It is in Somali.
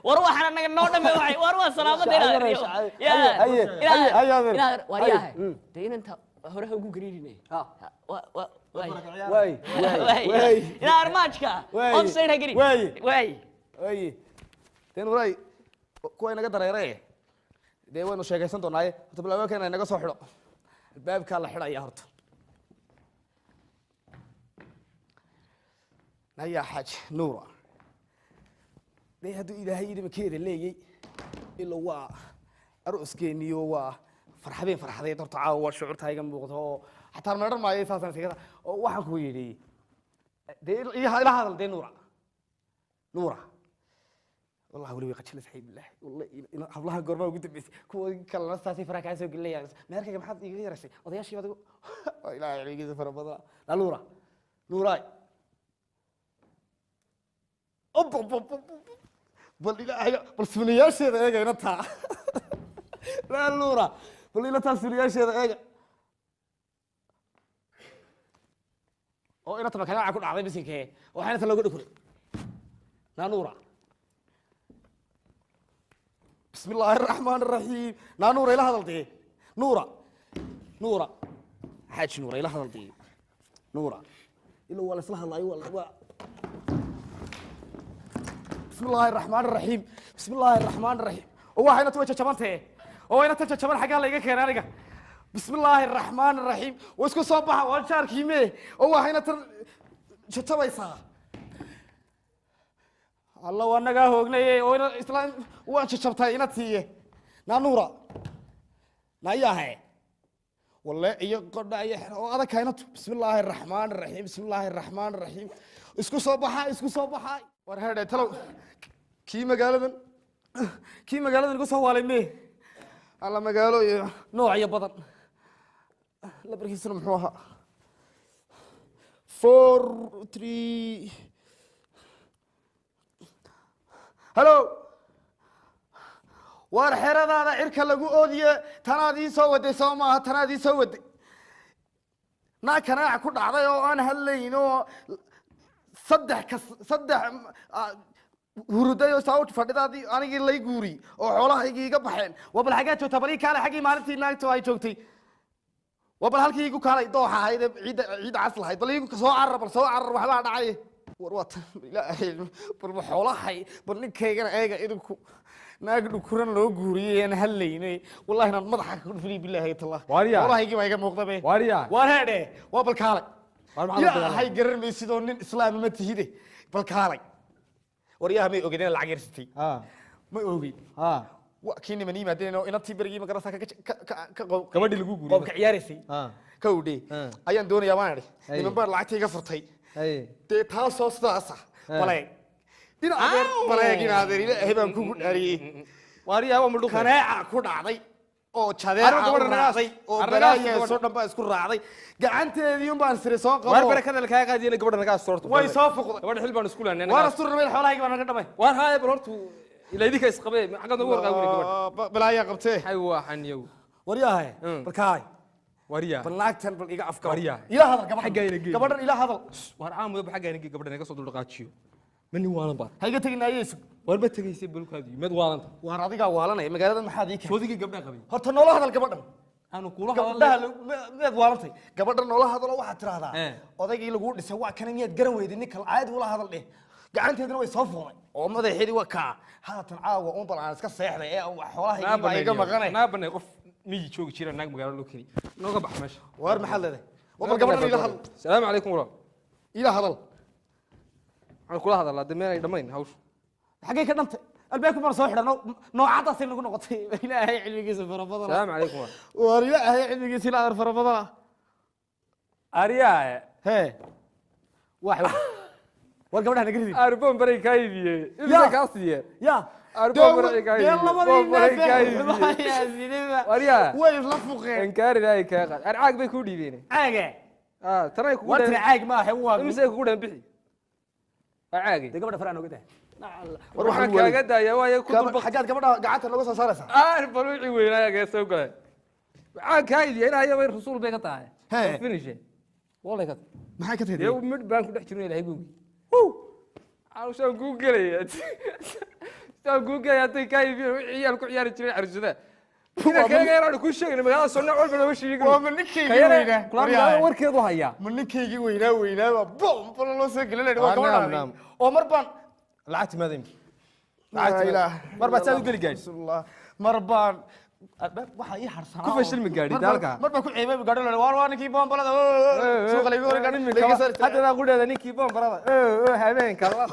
وروح أنا نقول معي وروح سلامة دينا يا ورياه تين أنت هره هو قريني واي يا أرماجكا أم سير هجري واي تين وراي كوي نقدر يريه دee waynu sheekaysan doonaaye horta bilaaweelkeena inaga soo xidho albaabkaa la xidhaya horta nayaa xaaj nuura dee hadduu ilaahay idinkeeda leeyay ila waa arooskeeniyo waa farxadeed horta caawa waa shucuurtaa iga muuqdo oo xataa meedhan maayo saasaan sheekada oo waxaan ku yidhi dee ila hadal dee nuura والله ولي قتل صحيح بالله والله حبلها قربا وقلت بس كل الناس تاسي فراك عايز يقول لي مالك يا محمد يقول لي راسي وضياشي ما تقول لا يعني كذا فربضا لا نوراي اوب بل لا بل سمنياش هذا ايغا نتا لا نورا بل لا تاسمنياش هذا ايغا oo ina tabakana waxa ku dhacday bisinka waxaana tan looga dhukuri لا نورا بسم الله الرحمن الرحيم لا نورا إلى هذا الدين نورا حاج نورا إلى هذا الدين نورا إلا ولا سلها الله ولا بسم الله الرحمن الرحيم هو هنا توجه شمانته هو هنا توجه شمان حاجة لقى كيرانيك بسم الله الرحمن الرحيم واسكو صباح والشار كيمه هو هنا شتويسا الله وانا هوغني او اسلام وان شبتay inatiye naanura nayahay wallahi iyo qodhay oo adag kaynatu bismillaahir rahmaanir rahiim isku soo baxay war heeday talow ki magaaladan ku soo waalay alla magaalo iyo noocyo badan la barkiisna muxuu ahaa 4 3 هلو وارحرد هذا عرك لقو أودية تنادي سودي سوما تنادي سودي نا كنا عكود عضيو أنا هاللينو صدح ورديو ساوت فردادي أنا جي لي جوري أو حوله يجي يقبحين وبالحاجات تبريك على حاجي مالتي نايت واي توتي وبالحكي يجو كلا يضوحها هيدا عيد عسل هيدا اللي يجو سو عرب وحلا دعيه warwat ilaahay barba xoolahay barninkayga eega idinku naagdu kuran loo guuriyeen haleynay wallahi inaan madaxa ku dhufay billahi taala wallahi ma iga muuqda be war heede waa balkaalay ilaahay garan sidoo nin islaam ma tihide balkaalay wariyaha may ogeedeen lacag yarsatay ma ogeey kiini mani maadeen inantii berigi ma garasa ka gabadhi lagu guuriyo qobka ciyaaraysay ka udee ayaan doonayaa waan idhi niman baa lacagta iga furtay dee taasoo sidaasa baleeg inaad ilaahay baan kugu dhaariyey kaneeca ku dhacday oo jadeeca raacday oo balaayaasoo dhan baa isku raacday gacanteedii un baan sire soo qabo war barakada la kaaga qaadiyay gabadha naga asturto way soo fuqday gabadha xil baan isku leenay war astur rabay xoolahayga baan naga dhamay war haay bal hortu ilaa idinka isqabay xaqad ugu warqaawinay gabadha balaaya qabtee hay waxan yow wariyahay balkaay wariya balaagtan bal iga afka wariya ila hadal gabadhan ila hadal war aamudo xagayna gabadhan naga soo dul dhaqaajiyo mani waalan ba hayga tagnaayeeso war ba tagaysay bulkaadi mid waalanta war adiga waalanay magaalada maxaad ii keenay soodiga gabadha qabay horta noola hadal gabadhan aanu kula hadal mid waalantay gabadhan noola hadal waxa tiraahdaa odaygii lagu dhisay waa kan miyad garan weydin nin kale caadi wala hadal dheh gacanteedana way soo fuulay oo madaxeedii waa ka haatan caawa uun bal aan iska seexday ee xoolaha iga maqanay naabanay qof ميجي شوقي شيرا ناق مقالة لوكري نوقف بحمش وار محل هذا وبل قبل إلى هذا السلام عليكم ورا إلى هذا أنا كل هذا لا دمين يدمين هوش حقيقة نمت البيكم مرة صحيح نوع عطا سين نكون نقطي لا هي علمي جيس فرفضة السلام عليكم ورا لا هي علمي جيس لا فرفضة أريا هي واحد والقبل هنا قريب أربعة بري كايبي إذا كاسية يا يلا مريم يا زينبا وريا وين لفوقين انكاري لا كاغ ارعاق بي كو ديبيني عاقه ترى كو وتر عاق ما هو امسك كو دنبخي عاقي دي قبل فران وقته وروح كاغا دايا واي كتب حاجات قبل قعدت لو سoo saaraysa baluuci weynaaga soo galay عاق هايدي انا هي رسول بي قطاay finish والله كد maxay ka tahay yow mid baan ku dhex jirnay ilaahay googi aan soo googlay جوجل يا تي كايف عيال كعيال تري عرسده إذا كان يرى كل شيء لما قال صنع أول بلا وش يقول ومن نكيجي وينه كلام وركض وهيا من نكيجي وينه بوم بلا سجل لنا وكمان ومربان لعت ما ذي لا إله مربان سادو قلي قاعد الله مربان waxa ii harsan ku fashil ma gaadhi dalka marba ku ciibay gaadho la war ninkii boon balada suuqa lagu war gaadhin hadda qudheeda ninkii boon balada habeenka la